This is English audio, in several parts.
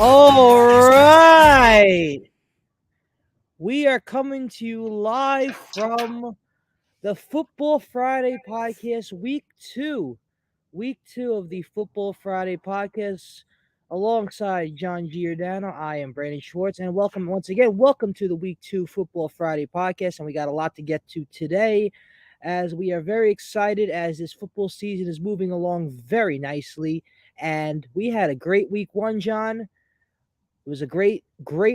All right. We are coming to you live from the Football Friday podcast, week two. Week two of the Football Friday podcast. Alongside John Giordano, I am Brandon Schwartz, and welcome to the week two Football Friday podcast. And we got a lot to get to today, as we are very excited as this football season is moving along very nicely. And we had a great week one, John. It was a great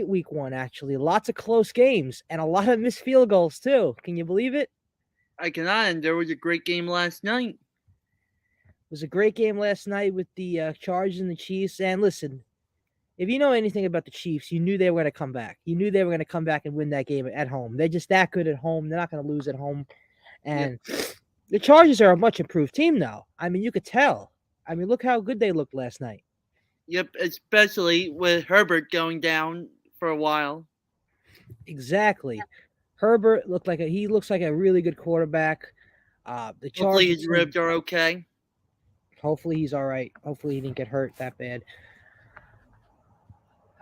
week one, actually. Lots of close games and a lot of missed field goals, too. Can you believe it? I cannot, and there was a great game last night. It was a great game last night with the Chargers and the Chiefs. And listen, if you know anything about the Chiefs, you knew they were going to come back. You knew they were going to come back and win that game at home. They're just that good at home. They're not going to lose at home. Yep. And the Chargers are a much improved team, though. I mean, you could tell. I mean, look how good they looked last night. Yep, especially with Herbert going down for a while. Exactly. Herbert looks like a really good quarterback. The Hopefully Chargers his ribs are okay. Hopefully he's all right. Hopefully he didn't get hurt that bad.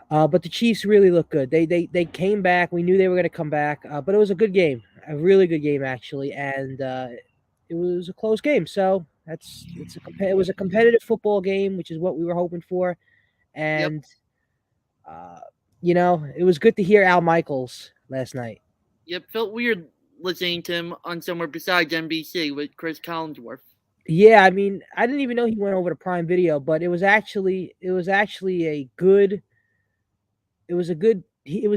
But the Chiefs really look good. They came back. We knew they were going to come back. But it was a good game, a really good game actually, and it was a close game. So it was a competitive football game, which is what we were hoping for. And it was good to hear Al Michaels last night. Yep, felt weird listening to him on somewhere besides NBC with Chris Collinsworth. Yeah, I mean, I didn't even know he went over to Prime Video, but it was actually a good. It was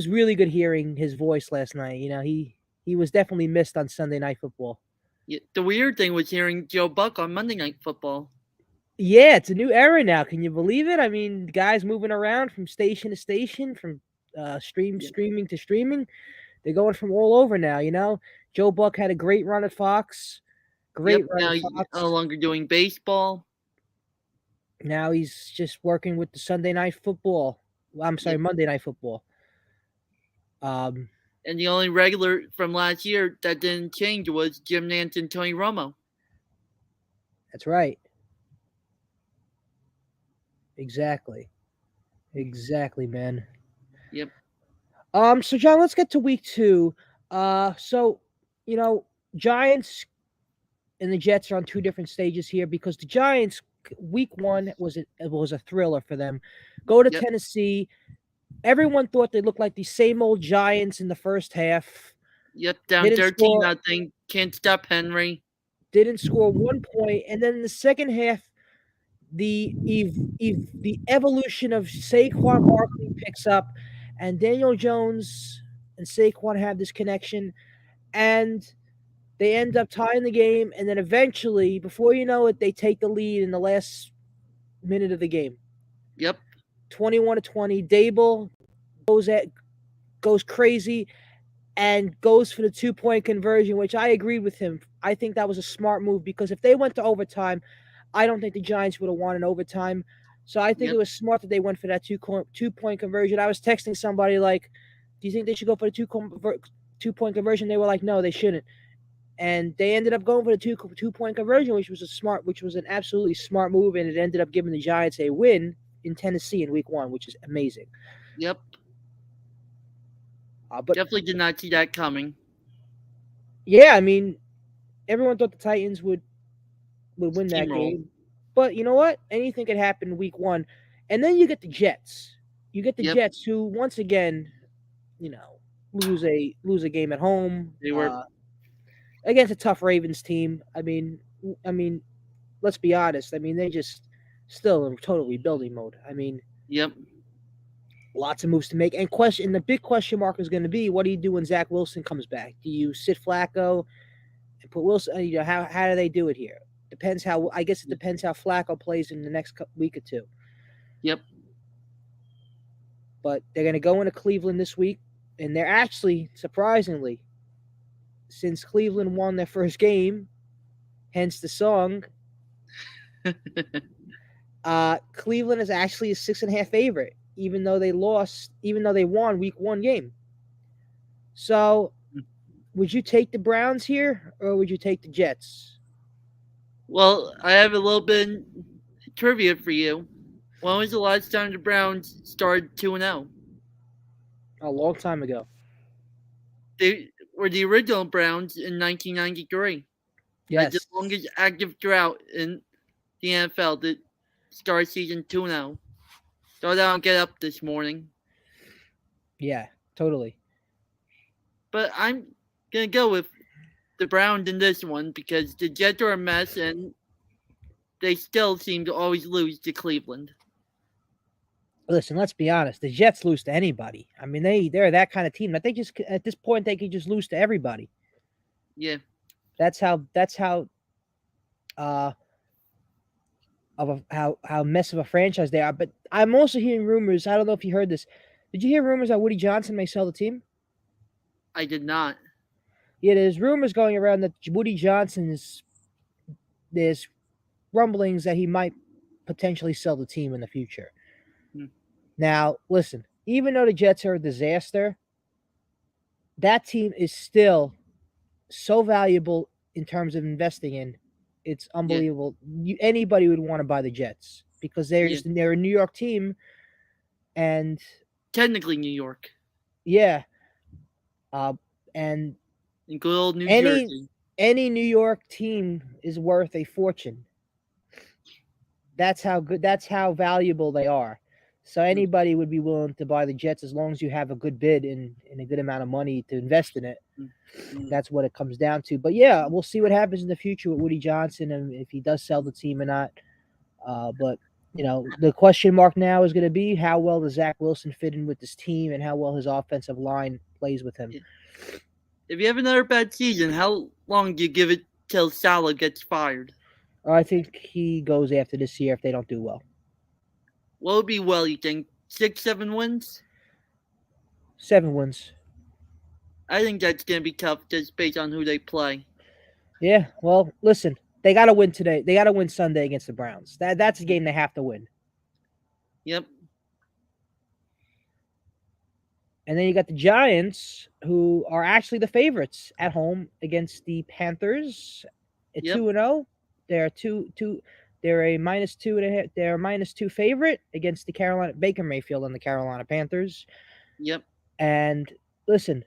really good hearing his voice last night. You know, he was definitely missed on Sunday Night Football. Yeah, the weird thing was hearing Joe Buck on Monday Night Football. Yeah, it's a new era now. Can you believe it? I mean, guys moving around from station to station, from streaming to streaming. They're going from all over now. You know, Joe Buck had a great run at Fox. Now he's no longer doing baseball. Now he's just working with the Sunday Night Football. I'm sorry, Monday Night Football. And the only regular from last year that didn't change was Jim Nantz and Tony Romo. That's right. Exactly, man. Yep. So John, let's get to week two. Giants and the Jets are on two different stages here because the Giants week one was a thriller for them. Go to Tennessee. Everyone thought they looked like the same old Giants in the first half. Yep, down 13-0. Can't stop Henry. Didn't score 1 point, and then in the second half, the evolution of Saquon Barkley picks up, and Daniel Jones and Saquon have this connection, and they end up tying the game, and then eventually, before you know it, they take the lead in the last minute of the game. Yep. 21-20. Dable goes crazy and goes for the 2-point conversion, which I agreed with him. I think that was a smart move because if they went to overtime, I don't think the Giants would have won in overtime. So I think it was smart that they went for that 2-point conversion. I was texting somebody like, do you think they should go for the 2-point conversion? They were like, no, they shouldn't. And they ended up going for the 2-point conversion, which was an absolutely smart move, and it ended up giving the Giants a win in Tennessee in week one, which is amazing. Yep. But definitely did not see that coming. Yeah, I mean, everyone thought the Titans would win that game. But you know what? Anything could happen in week one. And then you get the Jets. You get the Jets who, once again, lose a game at home. They were against a tough Ravens team. I mean, let's be honest. I mean, they just still in total rebuilding mode. I mean, lots of moves to make. And the big question mark is going to be, what do you do when Zach Wilson comes back? Do you sit Flacco and put Wilson? How do they do it here? I guess it depends how Flacco plays in the next week or two. Yep. But they're going to go into Cleveland this week, and they're actually, surprisingly, since Cleveland won their first game, hence the song, Cleveland is actually a 6.5 favorite, even though they won week one game. So, would you take the Browns here, or would you take the Jets? Well, I have a little bit of trivia for you. When was the last time the Browns started 2-0? A long time ago. They were the original Browns in 1993. That's the Yes. longest active drought in the NFL to start season 2-0. Thought I don't get up this morning. Yeah, totally. But I'm going to go with the Browns in this one because the Jets are a mess and they still seem to always lose to Cleveland. Listen, let's be honest. The Jets lose to anybody. I mean, they're that kind of team. I think just at this point they could just lose to everybody. Yeah. That's how how mess of a franchise they are. But I'm also hearing rumors. I don't know if you heard this. Did you hear rumors that Woody Johnson may sell the team? I did not. Yeah, there's rumors going around that Woody Johnson is. There's rumblings that he might potentially sell the team in the future. Hmm. Now, listen. Even though the Jets are a disaster, that team is still so valuable in terms of investing in. It's unbelievable. Anybody would want to buy the Jets because they're a New York team, and technically New York. Yeah, and in good old New Jersey. Any New York team is worth a fortune. That's how good. That's how valuable they are. So anybody would be willing to buy the Jets as long as you have a good bid and a good amount of money to invest in it. That's what it comes down to. But yeah, we'll see what happens in the future with Woody Johnson and if he does sell the team or not. But you know, the question mark now is going to be how well does Zach Wilson fit in with this team and how well his offensive line plays with him. If you have another bad season, how long do you give it till Salah gets fired? I think he goes after this year if they don't do well. What would be well, you think? 6, 7 wins? 7 wins. I think that's going to be tough just based on who they play. Yeah, well, listen, they got to win today. They got to win Sunday against the Browns. That's a game they have to win. Yep. And then you got the Giants, who are actually the favorites at home against the Panthers at 2-0. They're They're a -2.5. They're a -2 favorite against the Carolina Baker Mayfield and the Carolina Panthers. Yep. And listen,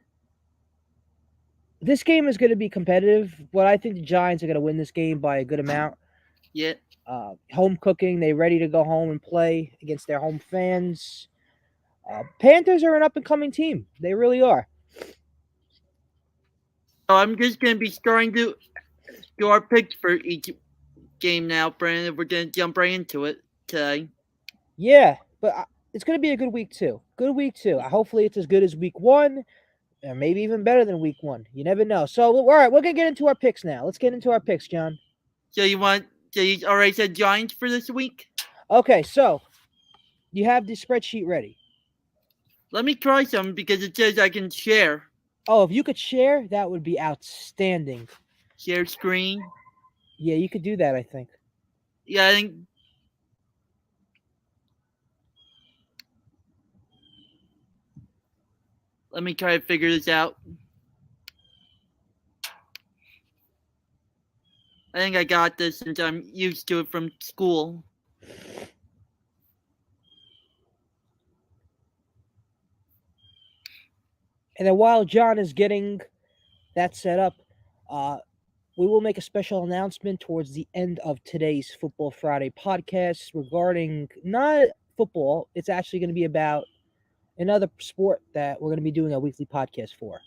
this game is going to be competitive, but I think the Giants are going to win this game by a good amount. Yeah. Home cooking. They're ready to go home and play against their home fans. Panthers are an up-and-coming team. They really are. So I'm just going to be starting to do our picks for each game now, Brandon. We're going to jump right into it today. Yeah, but it's going to be a good week, too. Good week, too. Hopefully it's as good as week 1, or maybe even better than week 1. You never know. So, all right, we're going to get into our picks now. Let's get into our picks, John. So you already said Giants for this week? Okay, so you have the spreadsheet ready. Let me try some because it says I can share. Oh, if you could share, that would be outstanding. Share screen? Yeah, you could do that, I think. Yeah, I think. Let me try to figure this out. I think I got this since I'm used to it from school. And then while John is getting that set up, we will make a special announcement towards the end of today's Football Friday podcast regarding not football. It's actually going to be about another sport that we're going to be doing a weekly podcast for.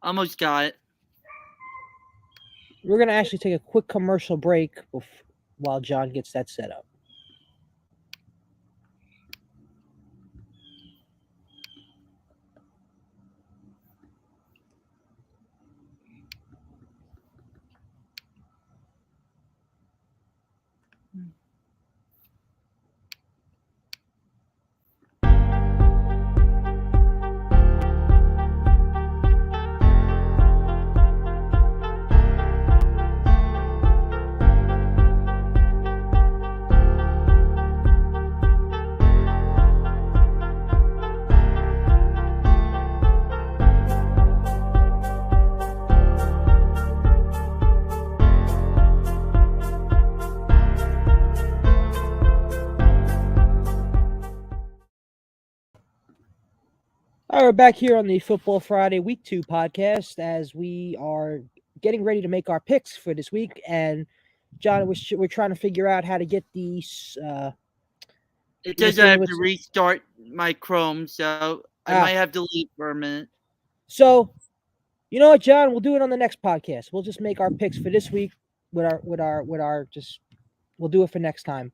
Almost got it. We're going to actually take a quick commercial break while John gets that set up. we're back here on the Football Friday Week 2 podcast as we are getting ready to make our picks for this week. And, John, we're trying to figure out how to get these. It You were says I saying have to what's. restart my Chrome, so I might have to leave for a minute. So, you know what, John? We'll do it on the next podcast. We'll just make our picks for this week we'll do it for next time.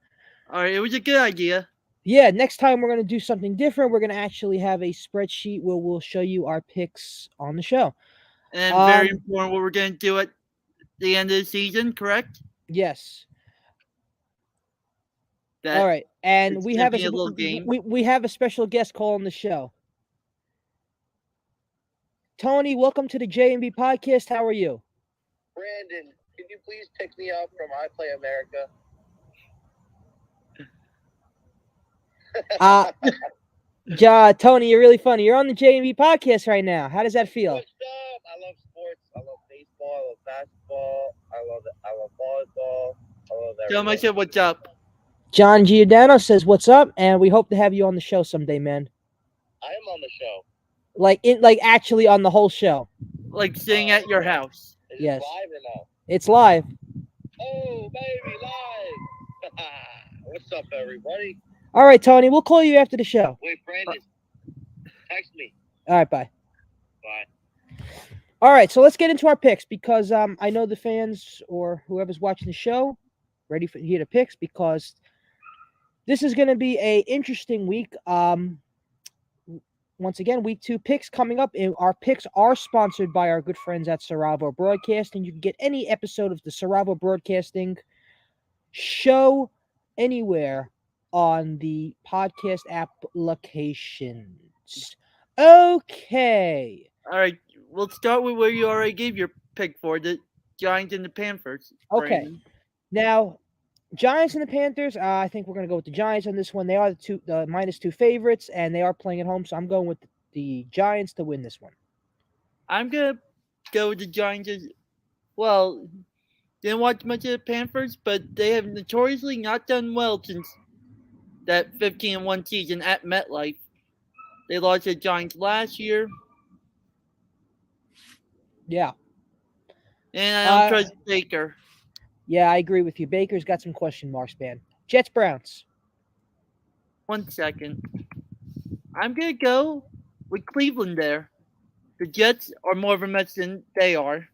All right, it was a good idea. Yeah, next time we're going to do something different. We're going to actually have a spreadsheet where we'll show you our picks on the show. And very important what we're going to do at the end of the season, correct? Yes. That all right, and it's we gonna have be a little game. we have a special guest call on the show. Tony, welcome to the J&B podcast. How are you? Brandon, can you please pick me up from I Play America? Tony, you're really funny. You're on the J&B podcast right now. How does that feel? What's up? I love sports. I love baseball. I love basketball. I love volleyball. I love everything. Tell him I said what's up. John Giordano says what's up, and we hope to have you on the show someday, man. I am on the show. Like actually on the whole show. Like sitting at your house. Is Yes. it live or no? It's live. Oh, baby, live. What's up, everybody? All right, Tony, we'll call you after the show. Wait, Brandon, text me. All right, bye. Bye. All right, so let's get into our picks because I know the fans or whoever's watching the show ready for hear the picks because this is going to be a interesting week. Once again, week 2 picks coming up. And our picks are sponsored by our good friends at Saravo Broadcasting. You can get any episode of the Saravo Broadcasting show anywhere on the podcast applications. Okay. All right, we'll start with where you already gave your pick for the Giants and the Panthers. Okay. Brandon. Now, Giants and the Panthers, I think we're going to go with the Giants on this one. They are the -2 favorites, and they are playing at home, so I'm going with the Giants to win this one. I'm going to go with the Giants as well. Didn't watch much of the Panthers, but they have notoriously not done well since that 15-1 season at MetLife. They lost to the Giants last year. Yeah. And I don't trust Baker. Yeah, I agree with you. Baker's got some question marks, man. Jets, Browns. 1 second. I'm going to go with Cleveland there. The Jets are more of a mess than they are.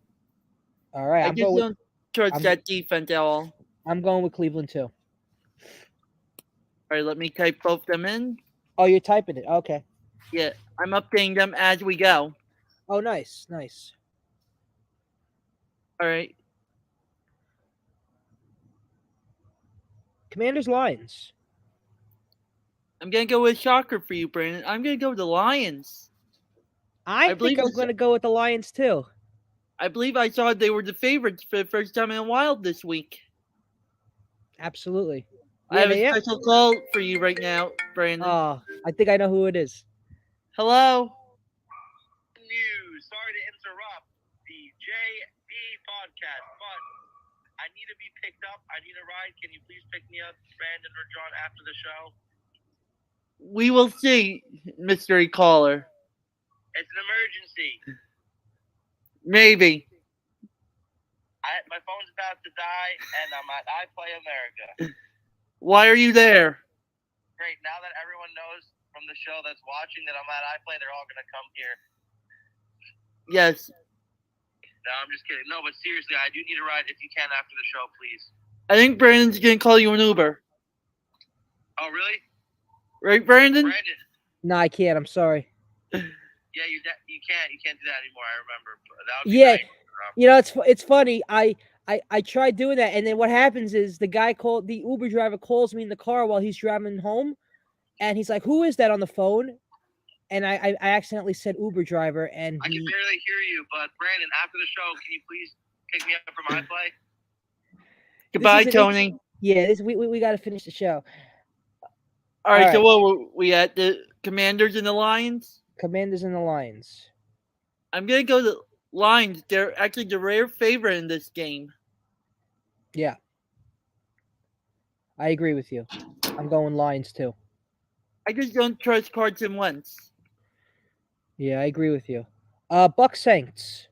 All right. I just don't trust that defense at all. I'm going with Cleveland, too. All right, let me type both them in. Oh, you're typing it. Okay. Yeah, I'm updating them as we go. Oh, nice. Nice. All right. Commanders, Lions. I'm going to go with shocker for you, Brandon. I'm going to go with the Lions. I think I'm going to go with the Lions, too. I believe I saw they were the favorites for the first time in a while this week. Absolutely. I have a special call for you right now, Brandon. Oh, I think I know who it is. Hello? Sorry to interrupt the JB podcast, but I need to be picked up. I need a ride. Can you please pick me up, Brandon or John, after the show? We will see, mystery caller. It's an emergency. Maybe. My phone's about to die, and I'm at I Play America. Why are you there? Great. Now that everyone knows from the show that's watching that I'm at I Play, they're all going to come here. Yes. No, I'm just kidding. No, but seriously, I do need a ride if you can after the show, please. I think Brandon's going to call you an Uber. Oh, really? Right, Brandon? Brandon. No, I can't. I'm sorry. Yeah, you can't do that anymore. I remember. That would be nice. You know, it's funny. I tried doing that, and then what happens is the Uber driver calls me in the car while he's driving home, and he's like, "Who is that on the phone?" And I accidentally said Uber driver, and I can barely hear you. But Brandon, after the show, can you please pick me up from iPlay? Goodbye, Tony. We got to finish the show. All right, so what were we at? The Commanders and the Lions? Commanders and the Lions. I'm going to go to the Lions. They're actually the rare favorite in this game. Yeah. I agree with you. I'm going Lions, too. I just don't trust Carson Wentz. Yeah, I agree with you. Bucks Saints.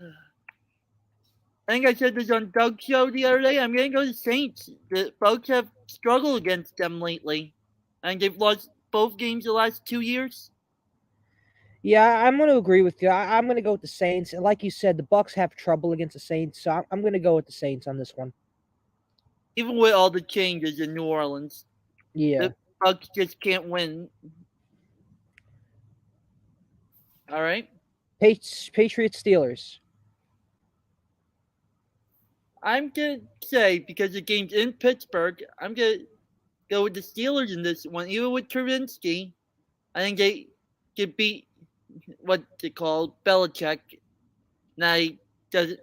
I think I said this on Doug's show the other day. I'm going to go to Saints. The Bucks have struggled against them lately. I think they've lost both games the last 2 years. Yeah, I'm going to agree with you. I'm going to go with the Saints. And like you said, the Bucks have trouble against the Saints, so I'm going to go with the Saints on this one. Even with all the changes in New Orleans, Yeah. the Bucks just can't win. All right. Patriots Steelers. I'm going to say, because the game's in Pittsburgh, I'm going to go with the Steelers in this one. Even with Trubinsky, I think they could beat what they call Belichick. Now he does.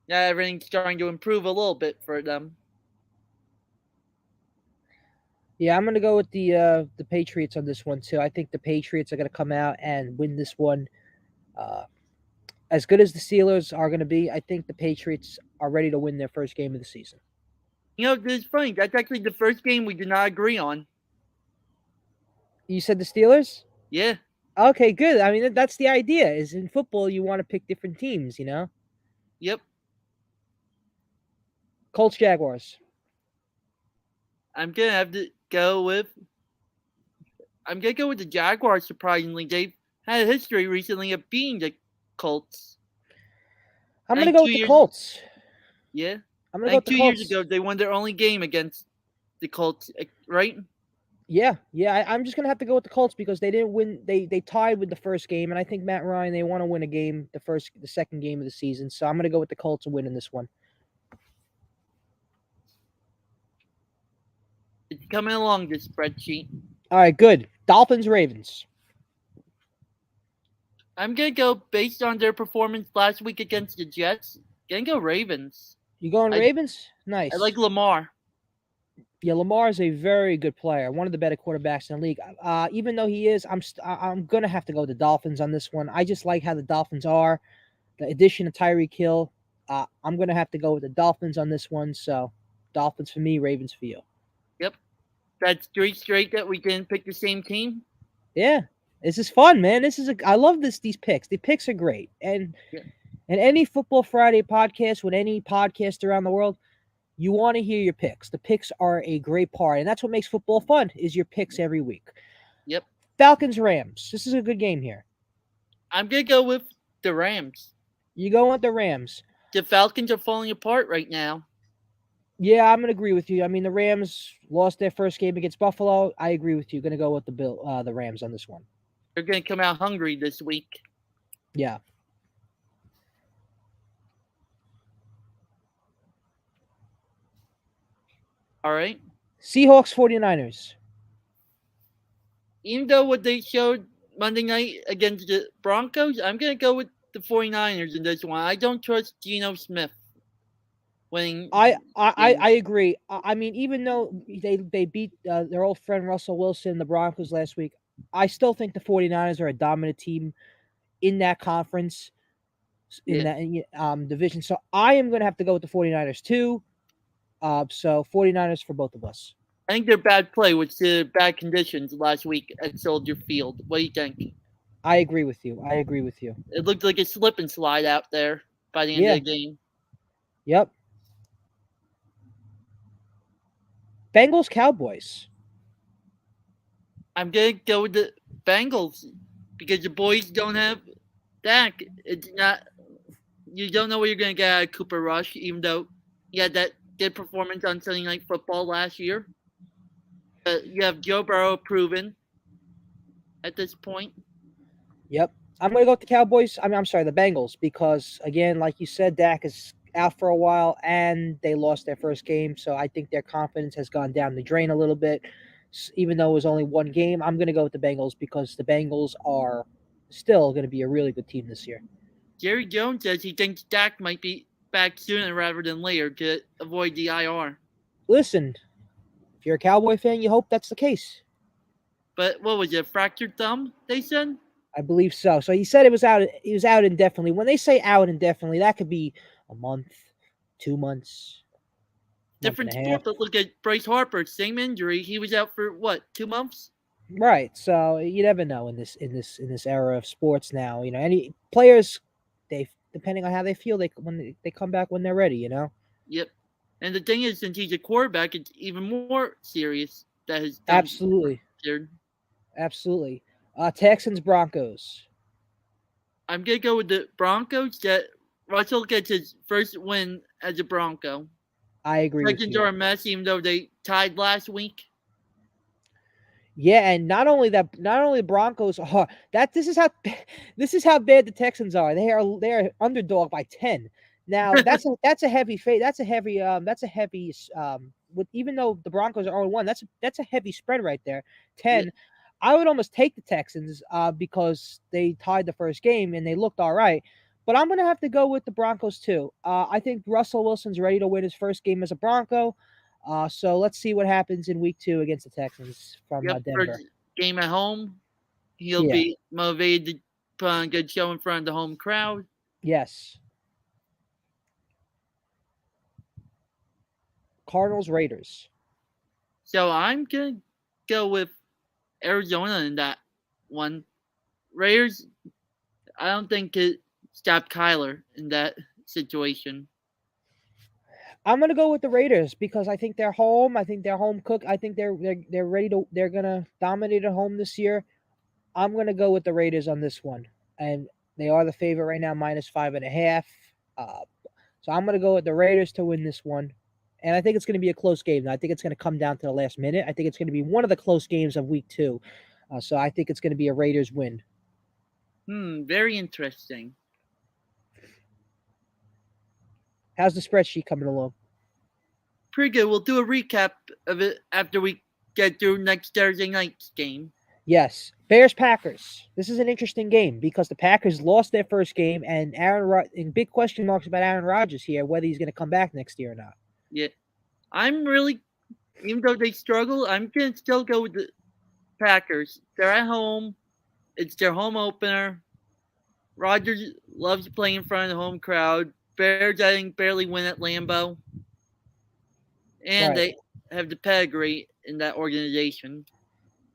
Now everything's starting to improve a little bit for them. Yeah, I'm going to go with the Patriots on this one too. I think the Patriots are going to come out and win this one. Uh, as good as the Steelers are going to be, I think the Patriots are ready to win their first game of the season. You know, this is funny. That's actually the first game we did not agree on. You said the Steelers? Yeah. Okay, good. I mean, that's the idea. Is in football you want to pick different teams, you know? Yep. Colts Jaguars. I'm gonna have to go with. I'm gonna go with the Jaguars. Surprisingly, they've had a history recently of beating the Colts. I'm I going to think go 2 with the years. Colts. Yeah. I'm I going to go think with the 2 years Colts. ago they won their only game against the Colts, right? Yeah. I'm just gonna have to go with the Colts because they didn't win. They tied with the first game, and I think Matt Ryan they want to win a game, the second game of the season. So I'm gonna go with the Colts and win in this one. It's coming along this spreadsheet. All right, good. Dolphins Ravens. I'm gonna go based on their performance last week against the Jets. Gonna go Ravens. You going I- Ravens? Nice. I like Lamar. Yeah, Lamar is a very good player, one of the better quarterbacks in the league. Even though he is, I'm gonna have to go with the Dolphins on this one. I just like how the Dolphins are. The addition of Tyreek Hill, I'm gonna have to go with the Dolphins on this one. So, Dolphins for me, Ravens for you. Yep. That's 3 straight that we didn't pick the same team. Yeah, this is fun, man. I love these picks. The picks are great, and Yeah. and any Football Friday podcast with any podcast around the world, you want to hear your picks. The picks are a great part, and that's what makes football fun. Is your picks every week. Yep. Falcons Rams. This is a good game here. I'm gonna go with the Rams. You go with the Rams. The Falcons are falling apart right now. Yeah, I'm gonna agree with you. I mean, the Rams lost their first game against Buffalo. I agree with you. Gonna go with the Rams on this one. They're gonna come out hungry this week. Yeah. All right. Seahawks 49ers. Even though what they showed Monday night against the Broncos, I'm gonna go with the 49ers in this one. I don't trust Geno Smith winning. I agree. I mean, even though they beat their old friend Russell Wilson, the Broncos last week, I still think the 49ers are a dominant team in that conference, in that division. So I am going to have to go with the 49ers too. So 49ers for both of us. I think their bad play was the bad conditions last week at Soldier Field. What do you think? I agree with you. It looked like a slip and slide out there by the end of the game. Yep. Bengals Cowboys. I'm gonna go with the Bengals because the boys don't have Dak. It's not. You don't know what you're gonna get out of Cooper Rush, even though he had that good performance on Sunday Night Football last year. You have Joe Burrow proven at this point. Yep. I'm going to go with the Cowboys. I'm sorry, the Bengals, because, again, like you said, Dak is out for a while, and they lost their first game, so I think their confidence has gone down the drain a little bit. Even though it was only one game, I'm going to go with the Bengals because the Bengals are still going to be a really good team this year. Jerry Jones says he thinks Dak might be back sooner rather than later to avoid the IR. Listen, if you're a Cowboy fan, you hope that's the case. But what was it, fractured thumb, they said? I believe so. So he said it was out. He was out indefinitely. When they say out indefinitely, that could be a month, 2 months, Different sport, but look at Bryce Harper, same injury. He was out for what, 2 months? Right. So you never know in this era of sports now. Any players, they depending on how they feel, they come back when they're ready. Yep. And the thing is, since he's a quarterback, it's even more serious that his thumb's Absolutely, fractured. absolutely. Texans Broncos. I'm gonna go with the Broncos. That Russell gets his first win as a Bronco. I agree with Texans you. are a mess, even though they tied last week. Yeah, and not only the Broncos are that this is how bad the Texans are. They are underdog by 10. Now that's a heavy that's a heavy with even though the Broncos are 0-1, that's a heavy spread right there. Yeah. 10. I would almost take the Texans because they tied the first game and they looked all right. But I'm gonna have to go with the Broncos too. I think Russell Wilson's ready to win his first game as a Bronco. So let's see what happens in week 2 against the Texans from Yep. Denver. First game at home, he'll Yeah. be motivated to put on a good show in front of the home crowd. Yes. Cardinals Raiders. So I'm gonna go with Arizona in that one. Raiders, I don't think could stop Kyler in that situation. I'm gonna go with the Raiders because I think they're home. I think they're home cook. I think they're ready to. They're gonna dominate at home this year. I'm gonna go with the Raiders on this one, and they are the favorite right now, -5.5. Uh, so I'm gonna go with the Raiders to win this one, and I think it's gonna be a close game. I think it's gonna come down to the last minute. I think it's gonna be one of the close games of week 2. So I think it's gonna be a Raiders win. Very interesting. How's the spreadsheet coming along? Pretty good. We'll do a recap of it after we get through next Thursday night's game. Yes, Bears Packers. This is an interesting game because the Packers lost their first game, and and big question marks about Aaron Rodgers here, whether he's going to come back next year or not. Yeah. I'm really, even though they struggle, I'm going to still go with the Packers. They're at home. It's their home opener. Rodgers loves playing in front of the home crowd. Bears, I think, barely win at Lambeau. And Right. they have the pedigree in that organization.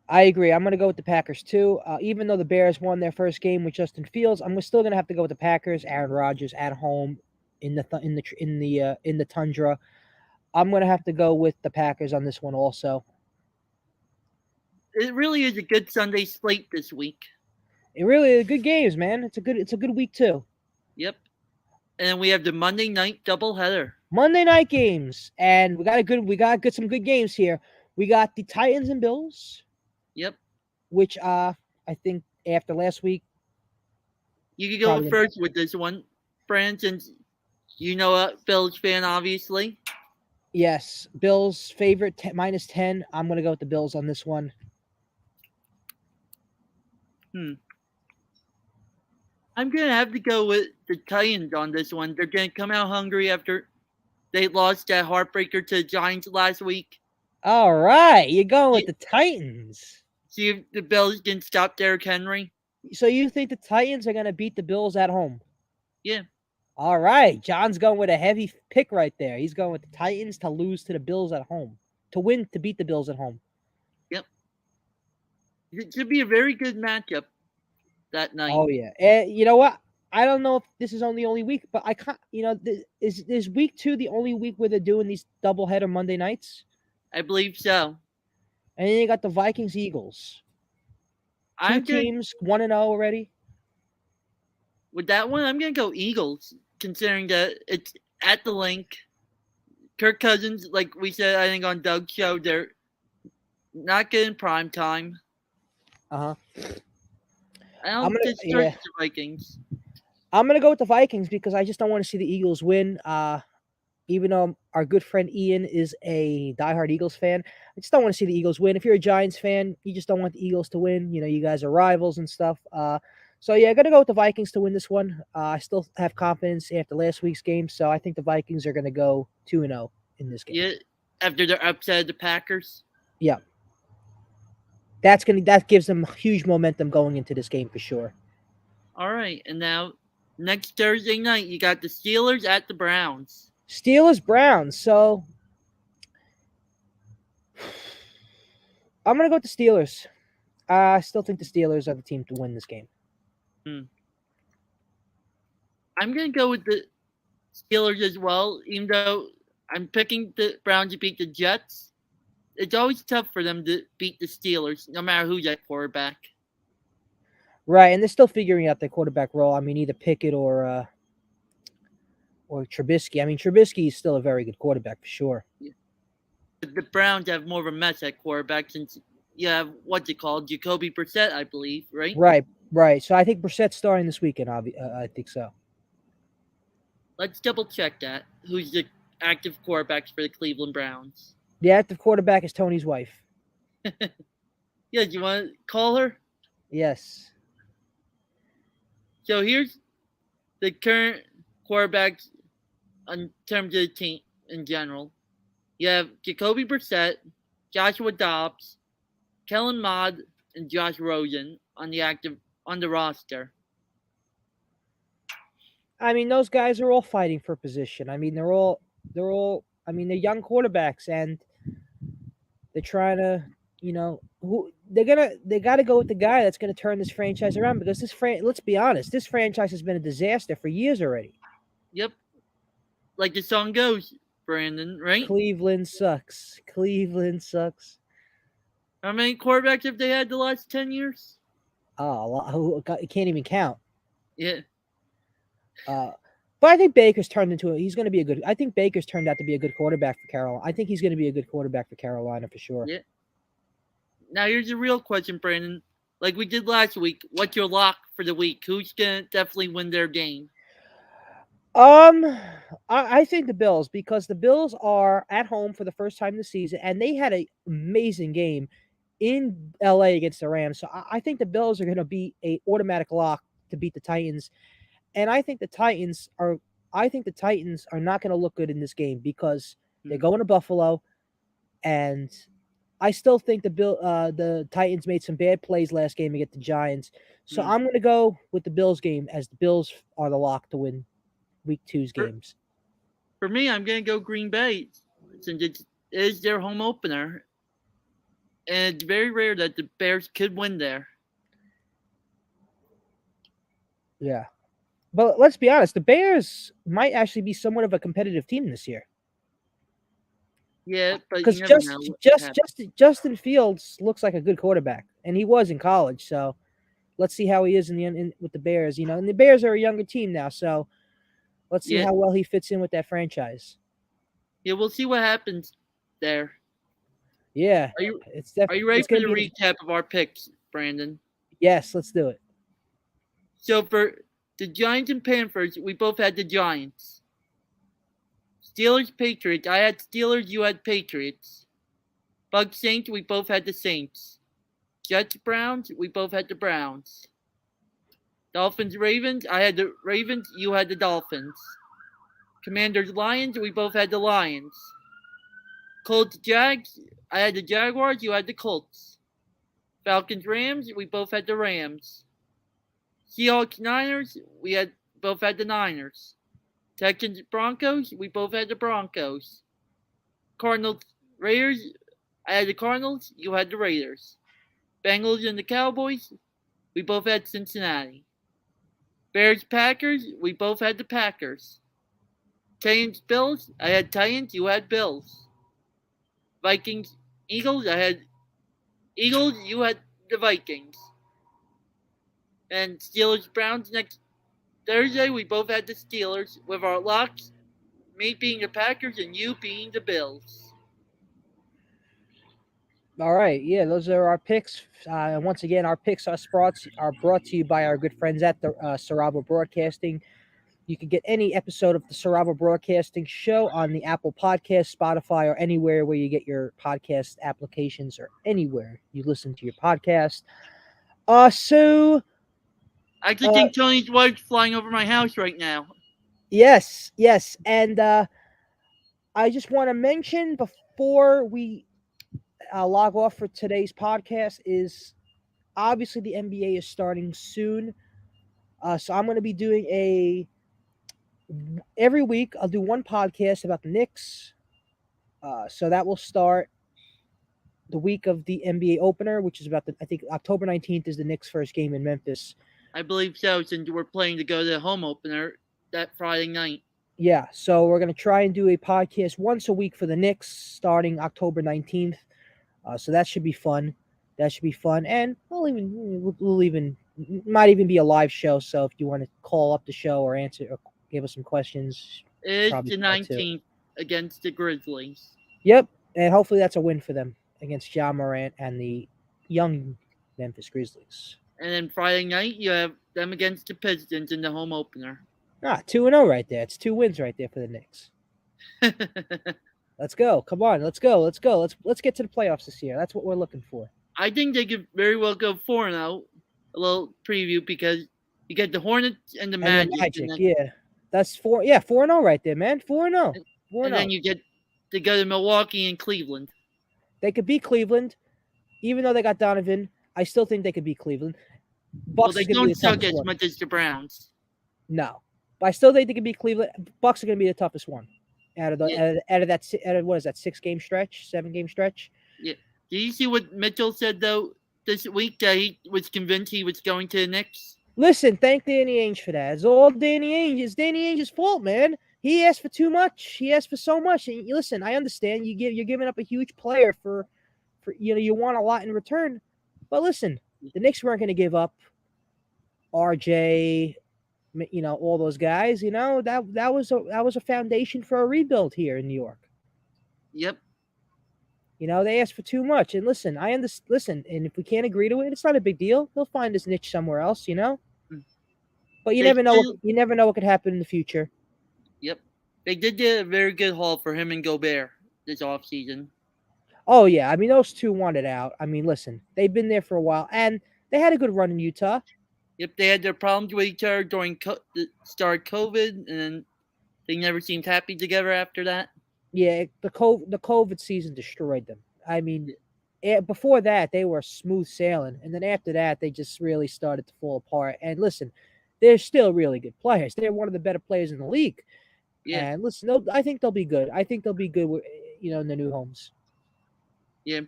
I agree. I'm going to go with the Packers too. Even though the Bears won their first game with Justin Fields, I'm still going to have to go with the Packers. Aaron Rodgers at home in the tundra. I'm going to have to go with the Packers on this one also. It really is a good Sunday slate this week. It really is good games, man. It's a good week too. Yep. And we have the Monday night doubleheader. Monday night games, and we got some good games here. We got the Titans and Bills, Yep. which I think after last week, You could go probably first with this one, Fran, since you know a Bills fan, obviously. yes, Bills favorite -10. I'm gonna go with the Bills on this one. I'm gonna have to go with the Titans on this one. They're gonna come out hungry after they lost that heartbreaker to the Giants last week. All right, you're going with the Titans. See if the Bills can stop Derrick Henry. So you think the Titans are gonna beat the Bills at home? Yeah. All right, John's going with a heavy pick right there. He's going with the Titans to lose to the Bills at home, to beat the Bills at home. Yep. It should be a very good matchup that night. Oh yeah, and you know what? I don't know if this is on the only week, but I can't. Is week 2 the only week where they're doing these doubleheader Monday nights? I believe so. And then you got the Vikings Eagles. Two teams 1-0 already. With that one, I'm gonna go Eagles, considering that it's at the link. Kirk Cousins, like we said, I think on Doug's show, they're not good in prime time. Uh huh. I don't distrust the Vikings. I'm gonna go with the Vikings because I just don't want to see the Eagles win. Even though our good friend Ian is a diehard Eagles fan, I just don't want to see the Eagles win. If you're a Giants fan, you just don't want the Eagles to win. You guys are rivals and stuff. So yeah, I'm gonna go with the Vikings to win this one. I still have confidence after last week's game, so I think the Vikings are gonna go 2-0 in this game. Yeah, after their upset of the Packers. Yeah, that gives them huge momentum going into this game for sure. All right, and now next Thursday night, you got the Steelers at the Browns. Steelers Browns. So I'm gonna go with the Steelers. I still think the Steelers are the team to win this game. I'm gonna go with the Steelers as well, even though I'm picking the Browns to beat the Jets. It's always tough for them to beat the Steelers, no matter who's at quarterback. Right, and they're still figuring out their quarterback role. I mean, either Pickett or Trubisky. I mean, Trubisky is still a very good quarterback for sure. The Browns have more of a mess at quarterback since you have what's it called, Jacoby Brissett, I believe, right? Right. So I think Brissett's starting this weekend. I think so. Let's double check that. Who's the active quarterbacks for the Cleveland Browns? The active quarterback is Tony's wife. Yeah, do you want to call her? Yes. So here's the current quarterbacks in terms of the team in general. You have Jacoby Brissett, Joshua Dobbs, Kellen Mond, and Josh Rosen on the roster. I mean, those guys are all fighting for position. I mean, they're all. I mean, they're young quarterbacks, and they're trying to. They got to go with the guy that's going to turn this franchise around because let's be honest, this franchise has been a disaster for years already. Yep. Like the song goes, Brandon, right? Cleveland sucks. Cleveland sucks. How many quarterbacks have they had the last 10 years? Oh, you can't even count. Yeah. But I think Baker's turned into he's going to be a good. I think Baker's turned out to be a good quarterback for Carolina. I think he's going to be a good quarterback for Carolina for sure. Yeah. Now here's a real question, Brandon. Like we did last week, what's your lock for the week? Who's gonna definitely win their game? I think the Bills because the Bills are at home for the first time this season, and they had an amazing game in LA against the Rams. So I think the Bills are going to be a automatic lock to beat the Titans, and I think the Titans are not going to look good in this game because they're going to Buffalo, and I still think the Titans made some bad plays last game against the Giants. So I'm going to go with the Bills game as the Bills are the lock to win Week 2's games. For me, I'm going to go Green Bay since it is their home opener. And it's very rare that the Bears could win there. Yeah. But let's be honest, the Bears might actually be somewhat of a competitive team this year. Yeah, but because you never know Justin Fields looks like a good quarterback, and he was in college. So let's see how he is with the Bears. And the Bears are a younger team now, so let's see how well he fits in with that franchise. Yeah, we'll see what happens there. Yeah, are you ready for the recap of our picks, Brandon? Yes, let's do it. So for the Giants and Panthers, we both had the Giants. Steelers, Patriots. I had Steelers, you had Patriots. Bucs, Saints, we both had the Saints. Jets, Browns, we both had the Browns. Dolphins, Ravens, I had the Ravens, you had the Dolphins. Commanders, Lions, we both had the Lions. Colts, Jags, I had the Jaguars, you had the Colts. Falcons, Rams, we both had the Rams. Seahawks, Niners, we both had the Niners. Texans, Broncos, we both had the Broncos. Cardinals, Raiders, I had the Cardinals, you had the Raiders. Bengals and the Cowboys, we both had Cincinnati. Bears, Packers, we both had the Packers. Titans, Bills, I had Titans, you had Bills. Vikings, Eagles, I had Eagles, you had the Vikings. And Steelers, Browns next Thursday, we both had the Steelers, with our locks, me being the Packers and you being the Bills. All right, yeah, those are our picks. Once again, our picks are brought to you by our good friends at the Saravo Broadcasting. You can get any episode of the Saravo Broadcasting show on the Apple Podcast, Spotify, or anywhere where you get your podcast applications or anywhere you listen to your podcast. So I actually think Tony's wife's flying over my house right now. Yes, and I just want to mention before we log off for today's podcast is obviously the NBA is starting soon, so I'm going to be doing every week. I'll do one podcast about the Knicks, so that will start the week of the NBA opener, which is I think October 19th is the Knicks' first game in Memphis. I believe so, since we're playing to go to the home opener that Friday night. Yeah, so we're gonna try and do a podcast once a week for the Knicks starting October 19th. So that should be fun. That should be fun, and we'll even might even be a live show. So if you want to call up the show or answer or give us some questions, It's probably the do that too. 19th against the Grizzlies. Yep, and hopefully that's a win for them against Ja Morant and the young Memphis Grizzlies. And then Friday night, you have them against the Pistons in the home opener. 2-0 right there. It's 2 wins right there for the Knicks. Let's go. Come on, let's go. Let's get to the playoffs this year. That's what we're looking for. I think they could very well go 4-0. A little preview because you get the Hornets and the Magic. And then, yeah. That's 4-0 right there, man. 4-0. 4-0. And then you get to go to Milwaukee and Cleveland. They could beat Cleveland, even though they got Donovan. I still think they could beat Cleveland. Well, they don't suck as much as the Browns. No, but I still think they could beat Cleveland. Bucks are going to be the toughest one out of what is that 6-game stretch, 7-game stretch? Yeah. Did you see what Mitchell said though this week that he was convinced he was going to the Knicks? Listen, thank Danny Ainge for that. It's all Danny Ainge. It's Danny Ainge's fault, man. He asked for too much. He asked for so much. And listen, I understand you're giving up a huge player for you want a lot in return. But listen, the Knicks weren't going to give up RJ, all those guys. That was a foundation for a rebuild here in New York. Yep. They asked for too much. And listen, listen, and if we can't agree to it, it's not a big deal. He'll find his niche somewhere else, But you never know. You never know what could happen in the future. Yep. They did get a very good haul for him and Gobert this offseason. Oh, yeah. I mean, those two wanted out. I mean, listen, they've been there for a while, and they had a good run in Utah. Yep, they had their problems with each other during the start of COVID, and they never seemed happy together after that. Yeah, the COVID season destroyed them. I mean, before that, they were smooth sailing, and then after that, they just really started to fall apart. And listen, they're still really good players. They're one of the better players in the league. Yeah. And listen, I think they'll be good. I think they'll be good, in the new homes. Yeah.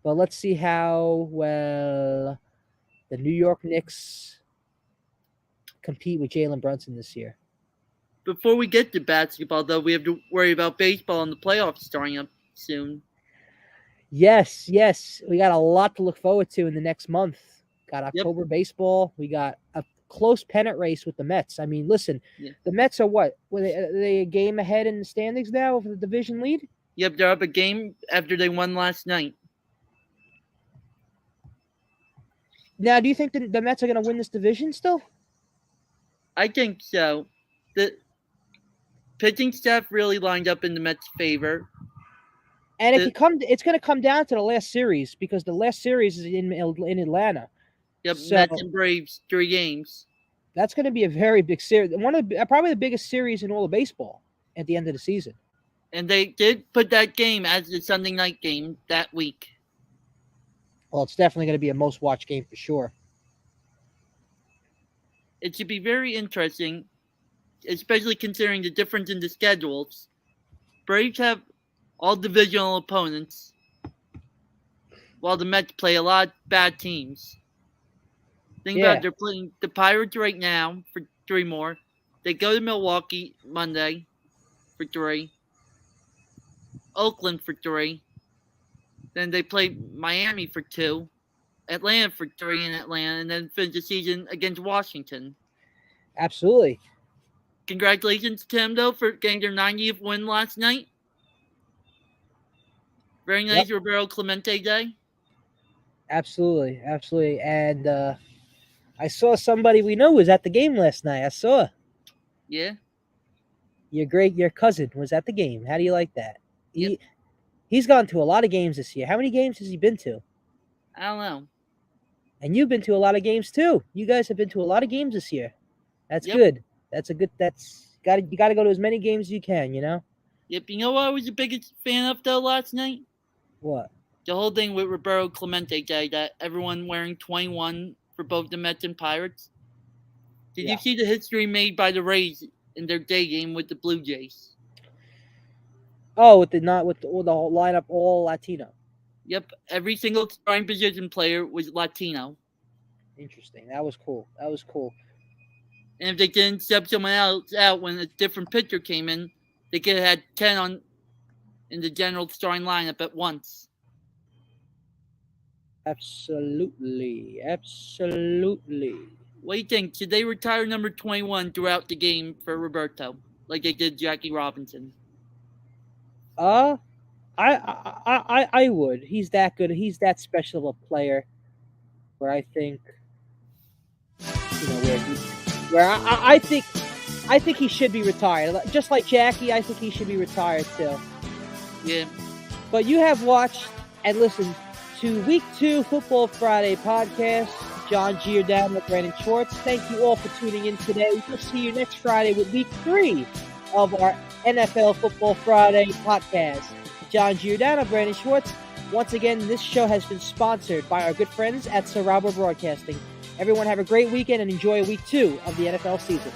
But let's see how well the New York Knicks compete with Jalen Brunson this year. Before we get to basketball, though, we have to worry about baseball and the playoffs starting up soon. Yes. We got a lot to look forward to in the next month. Got October baseball. We got a close pennant race with the Mets. I mean, listen, the Mets are what? Are they a game ahead in the standings now of the division lead? Yep, they're up a game after they won last night. Now, do you think the Mets are going to win this division still? I think so. The pitching staff really lined up in the Mets' favor. And it's going to come down to the last series because the last series is in Atlanta. Yep, Mets and Braves, 3 games. That's going to be a very big series. Probably the biggest series in all of baseball at the end of the season. And they did put that game as the Sunday night game that week. Well, it's definitely going to be a most-watched game for sure. It should be very interesting, especially considering the difference in the schedules. Braves have all divisional opponents, while the Mets play a lot of bad teams. Think about it, they're playing the Pirates right now for 3 more. They go to Milwaukee Monday for 3. Oakland for 3. Then they play Miami for 2. Atlanta for 3 in Atlanta, and then finish the season against Washington. Absolutely. Congratulations to them, though, for getting their 90th win last night. Very nice Roberto Clemente day. Absolutely. And I saw somebody we know was at the game last night. I saw. Yeah. Your cousin was at the game. How do you like that? Yep. He's gone to a lot of games this year. How many games has he been to? I don't know. And you've been to a lot of games too. You guys have been to a lot of games this year. That's good. You got to go to as many games as you can, Yep. You know what I was the biggest fan of though last night? What? The whole thing with Roberto Clemente Day, that everyone wearing 21 for both the Mets and Pirates. Did you see the history made by the Rays in their day game with the Blue Jays? Oh, with the whole lineup all Latino. Yep, every single starting position player was Latino. Interesting. That was cool. That was cool. And if they didn't sub someone else out when a different pitcher came in, they could have had 10 on in the general starting lineup at once. Absolutely. Absolutely. What do you think? Should they retire number 21 throughout the game for Roberto, like they did Jackie Robinson? I would. He's that good. He's that special of a player. Where I think, I think he should be retired. Just like Jackie, I think he should be retired too. Yeah. But you have watched and listened to Week 2 Football Friday podcast. John Giordano, Brandon Schwartz. Thank you all for tuning in today. We'll see you next Friday with Week 3 of our NFL Football Friday podcast. John Giordano, Brandon Schwartz. Once again, this show has been sponsored by our good friends at Sarabo Broadcasting. Everyone have a great weekend and enjoy Week 2 of the NFL season.